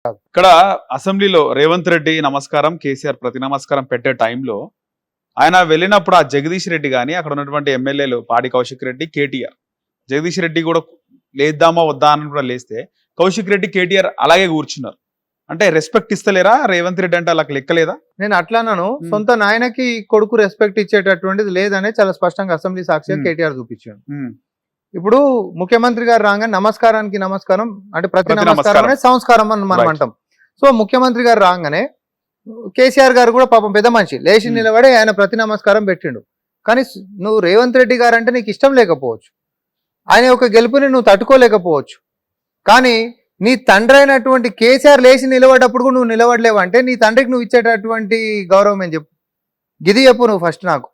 ఇక్కడ అసెంబ్లీలో రేవంత్ రెడ్డి నమస్కారం, కేసీఆర్ ప్రతి నమస్కారం పెట్టే టైంలో ఆయన వెళ్ళినప్పుడు ఆ జగదీష్ రెడ్డి కానీ అక్కడ ఉన్నటువంటి ఎమ్మెల్యేలు పాడి కౌశిక్ రెడ్డి, కేటీఆర్, జగదీష్ రెడ్డి కూడా లేద్దామా వద్దా అని కూడా లేస్తే కౌశిక్ రెడ్డి, కేటీఆర్ అలాగే కూర్చున్నారు. అంటే రెస్పెక్ట్ ఇస్తలేరా రేవంత్ రెడ్డి అంటే అలా లెక్కలేదా? నేను అట్లానను సొంత నాయనకి కొడుకు రెస్పెక్ట్ ఇచ్చేటటువంటిది లేదనే చాలా స్పష్టంగా అసెంబ్లీ సాక్షిగా కేటీఆర్ చూపించాడు. ఇప్పుడు ముఖ్యమంత్రి గారు రాగానే నమస్కారానికి నమస్కారం అంటే ప్రతి నమస్కారం అనేది సంస్కారం అని మనం అంటాం. సో ముఖ్యమంత్రి గారు రాగానే కేసీఆర్ గారు కూడా పాపం పెద్ద మనిషి లేచి నిలబడి ఆయన ప్రతి నమస్కారం పెట్టిండు. కానీ నువ్వు రేవంత్ రెడ్డి గారు అంటే నీకు ఇష్టం లేకపోవచ్చు, ఆయన యొక్క గెలుపుని నువ్వు తట్టుకోలేకపోవచ్చు, కానీ నీ తండ్రి అయినటువంటి కేసీఆర్ లేచి నిలబడ్డప్పుడు కూడా నువ్వు నిలబడలేవు అంటే నీ తండ్రికి నువ్వు ఇచ్చేటటువంటి గౌరవం ఏం చెప్పు, గిది చెప్పు నువ్వు ఫస్ట్ నాకు.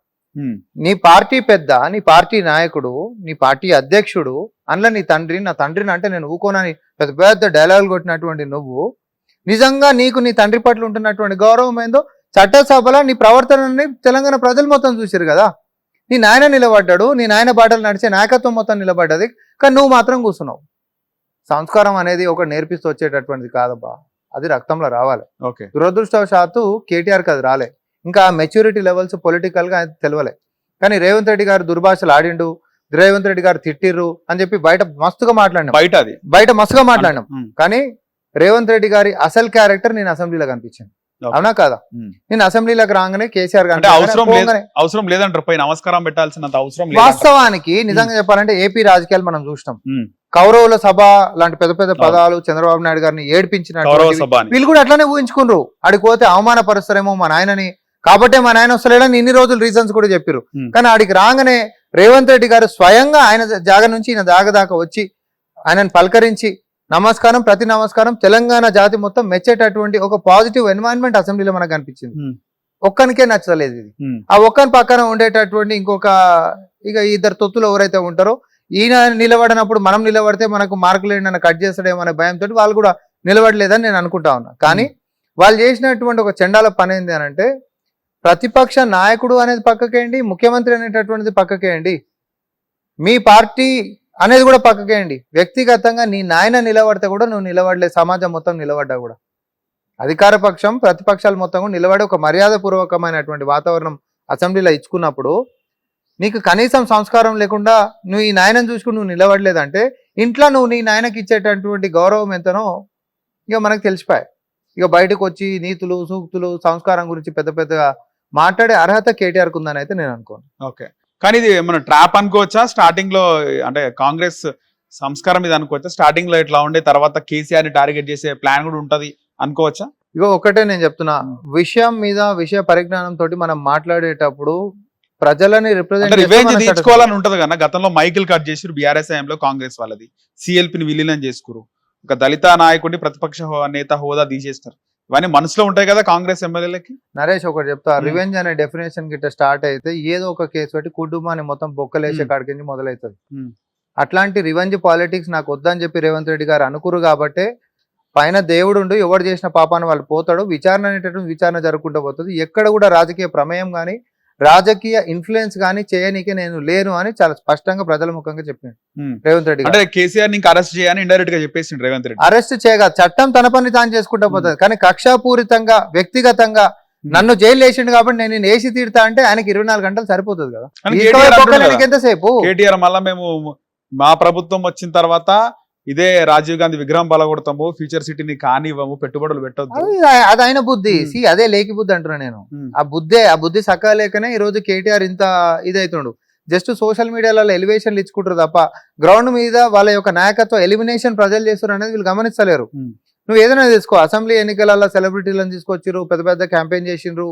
నీ పార్టీ పెద్ద, నీ పార్టీ నాయకుడు, నీ పార్టీ అధ్యక్షుడు, అందులో నీ తండ్రి, నా తండ్రిని అంటే నేను ఊకోనని పెద్ద పెద్ద డైలాగులు కొట్టినటువంటి నువ్వు నిజంగా నీకు నీ తండ్రి పట్ల ఉంటున్నటువంటి గౌరవం ఏందో చట్టసభలో నీ ప్రవర్తనని తెలంగాణ ప్రజలు మొత్తం చూసారు కదా. నీ నాయన నిలబడ్డాడు, నీ నాయన బాటలు నడిచే నాయకత్వం మొత్తం నిలబడ్డది, కానీ నువ్వు మాత్రం కూర్చున్నావు. సంస్కారం అనేది ఒక నేర్పిస్తూ వచ్చేటటువంటిది కాదబ్బా, అది రక్తంలో రావాలి. దురదృష్టవశాత్తు కేటీఆర్కి అది రాలే, ఇంకా మెచ్యూరిటీ లెవెల్స్ పొలిటికల్ గా తెలియలే. కానీ రేవంత్ రెడ్డి గారు దుర్భాషలు ఆడిండు, రేవంత్ రెడ్డి గారు తిట్టిర్రు అని చెప్పి బయట మస్తుగా మాట్లాడినాం, బయట మస్తుగా మాట్లాడినాం. కానీ రేవంత్ రెడ్డి గారి అసలు క్యారెక్టర్ నేను అసెంబ్లీలో కనిపించాను, అవునా కాదా? నేను అసెంబ్లీలోకి రాగానే కేసీఆర్ గారు అవసరం లేదంటారు, పై నమస్కారం పెట్టాల్సినంత అవసరం. వాస్తవానికి నిజంగా చెప్పాలంటే ఏపీ రాజకీయాలు మనం చూసినాం, కౌరవుల సభ లాంటి పెద్ద పెద్ద పదాలు చంద్రబాబు నాయుడు గారిని ఏడిపించినట్టు వీళ్ళు కూడా అట్లానే ఊహించుకున్నారు. ఆడికి పోతే అవమానపరుస్తారేమో మా నాయనని, కాబట్టే మా నాయన వస్తలేడని ఇన్ని రోజులు రీజన్స్ కూడా చెప్పారు. కానీ ఆడికి రాగానే రేవంత్ రెడ్డి గారు స్వయంగా ఆయన జాగ నుంచి ఈయన జాగ దాకా వచ్చి ఆయనను పలకరించి నమస్కారం ప్రతి నమస్కారం తెలంగాణ జాతి మొత్తం మెచ్చేటటువంటి ఒక పాజిటివ్ ఎన్వైరన్మెంట్ అసెంబ్లీలో మనకు కనిపించింది. ఒక్కనికే నచ్చలేదు ఇది. ఆ ఒక్కని పక్కన ఉండేటటువంటి ఇంకొక ఇక ఇద్దరు తొత్తులు ఎవరైతే ఉంటారో, ఈయన నిలబడినప్పుడు మనం నిలబడితే మనకు మార్కులు ఏంటన్నా కట్ చేస్తాడేమో అనే భయంతో వాళ్ళు కూడా నిలబడలేదని నేను అనుకుంటా ఉన్నా. కానీ వాళ్ళు చేసినటువంటి ఒక చండాల పని ఏంటి అని అంటే, ప్రతిపక్ష నాయకుడు అనేది పక్కకేయండి, ముఖ్యమంత్రి అనేటటువంటిది పక్కకేయండి, మీ పార్టీ అనేది కూడా పక్కకేయండి, వ్యక్తిగతంగా నీ నాయన నిలబడితే కూడా నువ్వు నిలబడలేదు, సమాజం మొత్తం నిలబడ్డా కూడా, అధికార పక్షం ప్రతిపక్షాలు మొత్తం కూడా నిలబడి ఒక మర్యాదపూర్వకమైనటువంటి వాతావరణం అసెంబ్లీలో ఇచ్చుకున్నప్పుడు నీకు కనీసం సంస్కారం లేకుండా నువ్వు ఈ నాయనని చూసుకుని నువ్వు నిలబడలేదంటే ఇంట్లో నువ్వు నీ నాయనకి ఇచ్చేటటువంటి గౌరవం ఎంతనో ఇక మనకు తెలిసిపోయాయి. ఇక బయటకు వచ్చి నీతులు సూక్తులు సంస్కారం గురించి పెద్ద పెద్దగా మాట్లాడే అర్హత కేటీఆర్కి ఉందని అయితే నేను అనుకోను. ఓకే, కానీ ఇది మన ట్రాప్ అనుకోవచ్చా? స్టార్టింగ్ లో అంటే కాంగ్రెస్ సంస్కారం ఇది అనుకోవచ్చా? స్టార్టింగ్ లో ఇట్లా ఉండే తర్వాత కేసీఆర్ ని టార్గెట్ చేసే ప్లాన్ కూడా ఉంటది అనుకోవచ్చా? ఇగో ఒకటే నేను చెప్తున్నా, విషయం మీద విషయ పరిజ్ఞానం తోటి మనం మాట్లాడేటప్పుడు ప్రజలని రిప్రజెంట్ తీసుకోవాలని ఉంటది కదా. గతంలో మైకిల్ కట్ చేసారు బీఆర్ఎస్ లో కాంగ్రెస్ వాళ్ళది, సిఎల్పిని విలీనం చేసుకురు, ఒక దళిత నాయకుడిని ప్రతిపక్ష నేత హోదా తీసేస్తారు. ఇవన్నీ మనసులో ఉంటాయి కదా కాంగ్రెస్ ఎమ్మెల్యేలకి. నరేష్ ఒకటి చెప్తా, రివెంజ్ అనే డెఫినేషన్ గిట్ట స్టార్ట్ అయితే ఏదో ఒక కేసు పెట్టి కుటుంబాన్ని మొత్తం బొక్కలేసే కాడికి మొదలవుతుంది. అట్లాంటి రివెంజ్ పాలిటిక్స్ నాకు వద్దని చెప్పి రేవంత్ రెడ్డి గారు అనుకురు కాబట్టే పైన దేవుడు ఎవరు చేసిన పాపాన్ని వాళ్ళు పోతాడు, విచారణ అనేటటువంటి విచారణ జరుపుకుంటూ పోతుంది. ఎక్కడ కూడా రాజకీయ ప్రమేయం కానీ రాజకీయ ఇన్ఫ్లుయెన్స్ కానీ చేయనీకే నేను లేను అని చాలా స్పష్టంగా ప్రజల ముఖంగా చెప్పాడు రేవంత్ రెడ్డి. అంటే కేసీఆర్ అరెస్ట్ చేయని ఇండైరెక్ట్ గా చెప్పేసి రేవంత్ రెడ్డి అరెస్ట్ చేయగా చట్టం తన పని తాను చేసుకుంటూ పోతుంది. కానీ కక్షాపూరితంగా వ్యక్తిగతంగా నన్ను జైలు వేసిండు కాబట్టి నేను వేసి తీరుతా అంటే ఆయనకి 24 గంటలు సరిపోతుంది కదా. ఎంతసేపు కేటీఆర్ మళ్ళా మేము మా ప్రభుత్వం వచ్చిన తర్వాత ఇదే రాజీవ్ గాంధీ విగ్రహం బలగొడతాము, ఫ్యూచర్ సిటీని కానివ్వము, పెట్టుబడులు పెట్టొద్దు, అది ఆయన బుద్ధి. అదే లేకి బుద్ధి అంటున్నా నేను. ఆ బుద్ధి సక్కలేకనే ఈ రోజు కేటీఆర్ ఇంత ఇదైతుండు. జస్ట్ సోషల్ మీడియాలో ఎలివేషన్లు ఇచ్చుకుంటారు తప్ప గ్రౌండ్ మీద వాళ్ళ యొక్క నాయకత్వం ఎలిమినేషన్ ప్రజలు చేస్తారు అనేది వీళ్ళు గమనిస్తలేరు. నువ్వు ఏదైనా తీసుకో, అసెంబ్లీ ఎన్నికలలో సెలబ్రిటీలను తీసుకొచ్చిర్రు, పెద్ద పెద్ద క్యాంపెయిన్ చేసిండ్రు,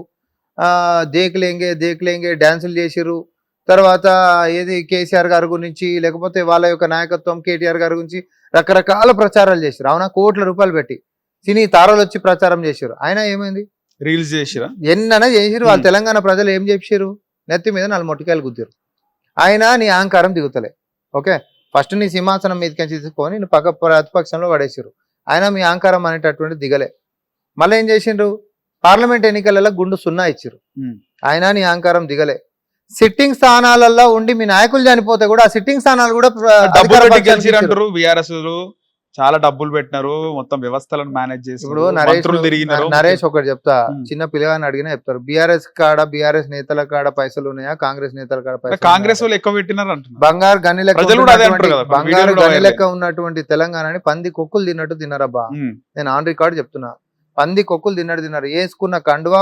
దేక్లేంగే డాన్సులు చేసిర్రు, తర్వాత ఏది కేసీఆర్ గారి గురించి లేకపోతే వాళ్ళ యొక్క నాయకత్వం కేటీఆర్ గారి గురించి రకరకాల ప్రచారాలు చేశారు. అవునా, కోట్ల రూపాయలు పెట్టి సినీ తారలు వచ్చి ప్రచారం చేశారు. ఆయన ఏమైంది, రీల్స్ చేసిరా, ఎన్నైనా చేసిరు. వాళ్ళు తెలంగాణ ప్రజలు ఏం చేశారు, నెత్తి మీద 4 మొట్టికాయలు గుద్దారు. ఆయన నీ అహంకారం దిగుతలే. ఓకే, ఫస్ట్ నీ సింహాసనం మీదకి తీసుకొని నేను ప్రతిపక్షంలో పడేసారు. ఆయన మీ అహంకారం అనేటటువంటి దిగలే. మళ్ళీ ఏం చేసిండ్రు, పార్లమెంట్ ఎన్నికలలో గుండు 0 ఇచ్చారు. ఆయన నీ అహంకారం దిగలే. సిట్టింగ్ స్థానాలలో ఉండి మీ నాయకులు చనిపోతే కూడా ఆ సిట్టింగ్ స్థానాలు కూడా చాలా డబ్బులు పెట్టినారు, మొత్తం వ్యవస్థలను మేనేజ్ చేసి ఇప్పుడు మంత్రులు తిరిగినారు. నరేష్ ఒకటి చెప్తా, ఉమ్. చిన్న పిల్లగాని అడిగినా చెప్తారు, బీఆర్ఎస్ నేతల కాడ పైసలు ఉన్నాయా, కాంగ్రెస్ నేతల కాడ పైసలు కాంగ్రెస్ ఉన్నాయా? వాళ్ళు ఎక్కువ పెట్టినారు అంటున్నారు. బంగారు గని లెక్క ప్రజలు కూడా అదే అంటారు ఉన్నటువంటి- కదా, బంగారు వీడియోలు కూడా గని వైరల్ లెక్క ఉన్నటువంటి తెలంగాణని పంది కొక్కులు తిన్నట్టు తిన్నారబ్బా. ఉమ్. నేను ఆన్ రికార్డ్ చెప్తున్నా, పంది కొక్కులు తిన్నారు. వేసుకున్న కండువా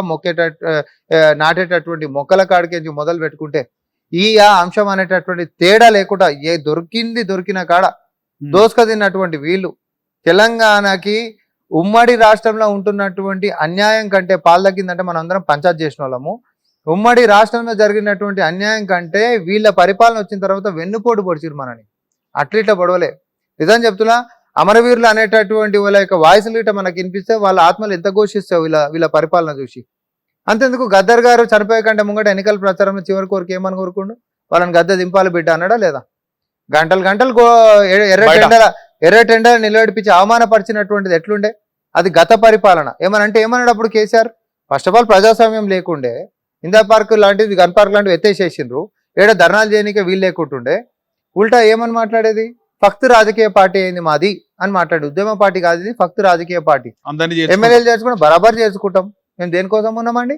నాటేటటువంటి మొక్కల కాడికి మొదలు పెట్టుకుంటే ఆ అంశం అనేటటువంటి తేడా లేకుండా దొరికిన కాడ ఉమ్. దోసుక తిన్నటువంటి వీళ్ళు తెలంగాణకి ఉమ్మడి రాష్ట్రంలో ఉంటున్నటువంటి అన్యాయం కంటే పాలు తగ్గిందంటే మనం అందరం పంచాయత్ చేసిన వాళ్ళము. ఉమ్మడి రాష్ట్రంలో జరిగినటువంటి అన్యాయం కంటే వీళ్ళ పరిపాలన వచ్చిన తర్వాత వెన్నుపోటు పొడిచిరు మనని. అట్లిట్లా పొడవలే. నిజం చెప్తున్నా, అమరవీరులు అనేటటువంటి వాళ్ళ యొక్క వాయిస్లు ఇట్లా మనకి వినిపిస్తే వాళ్ళ ఆత్మలు ఎంత ఘోషిస్తావు వీళ్ళ పరిపాలన చూసి. అంతెందుకు గద్దర్ గారు చనిపోయే కంటే ముంగట ఎన్నికల ప్రచారంలో చివరి కోరిక ఏమని కోరుకుండు, వాళ్ళని గద్దె దింపాలి బిడ్డ అన్నాడా లేదా? గంటలు ఎర్ర టెండర్ నిలబడిపించి అవమానపరిచినటువంటిది ఎట్లుండే? అది గత పరిపాలన. ఏమన్నాడు అప్పుడు కేసీఆర్? ఫస్ట్ ఆఫ్ ఆల్ ప్రజాస్వామ్యం లేకుండే, ఇందిరా పార్క్ లాంటిది, గన్ పార్క్ లాంటివి ఎత్తేసేసిండ్రు, ధర్నాలు చేయనికే వీలు లేకుంటుండే. ఉల్టా ఏమని మాట్లాడేది? ఫక్త్ రాజకీయ పార్టీ అయింది మాది అని మాట్లాడి, ఉద్యమ పార్టీ కాదు ఇది, ఫక్త్ రాజకీయ పార్టీ. ఎమ్మెల్యేలు చేసుకుంటాం, బరాబర్ చేసుకుంటాం. మేము దేనికోసం ఉన్నామండి?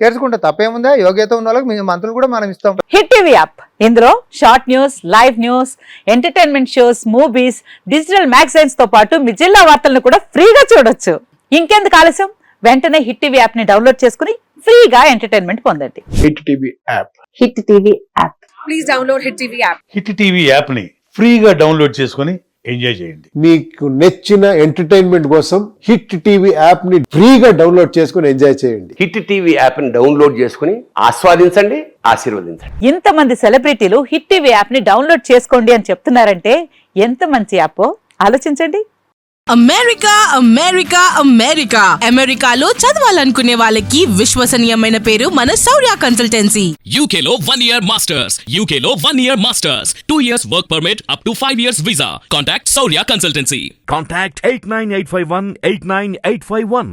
చేర్చుకుంటా, తప్పేముందా? యోగ్యత ఉన్న వాళ్ళకి మీ మంత్రులు కూడా మనం ఇస్తాం. హిట్ టీవీ యాప్, ఇందులో short news, live news, entertainment shows, movies, digital magazines తో పాటు మీ జిల్లా వార్తలను కూడా ఫ్రీగా చూడొచ్చు. ఇంకెందుకు ఆలస్యం, వెంటనే హిట్ టీవీ యాప్ ని డౌన్లోడ్ చేసుకుని ఫ్రీగా ఎంటర్టైన్మెంట్ పొందండి. Hit TV app. Hit TV app. Please download Hit TV app. Hit TV యాప్ని ఫ్రీగా డౌన్లోడ్ చేసుకొని ఎంజాయ్ చేయండి. మీకు నచ్చిన ఎంటర్టైన్మెంట్ కోసం హిట్ టీవీ యాప్ ని ఫ్రీగా డౌన్లోడ్ చేసుకొని ఎంజాయ్ చేయండి. హిట్ టీవీ యాప్ని డౌన్లోడ్ చేసుకుని ఆస్వాదించండి, ఆశీర్వదించండి. ఇంతమంది సెలబ్రిటీలు హిట్ టీవీ యాప్ ని డౌన్లోడ్ చేసుకోండి అని చెప్తున్నారంటే ఎంత మంచి యాప్ ఆలోచించండి. అమెరికా అమెరికాలో చదవాలనుకునే వాళ్ళకి విశ్వసనీయమైన పేరు మన శౌర్య కన్సల్టెన్సీ. UK లో 1 year masters. UK లో 1 year masters. 2 years work permit up to 5 years visa. Contact Saurya Consultancy. Contact 89851 89851.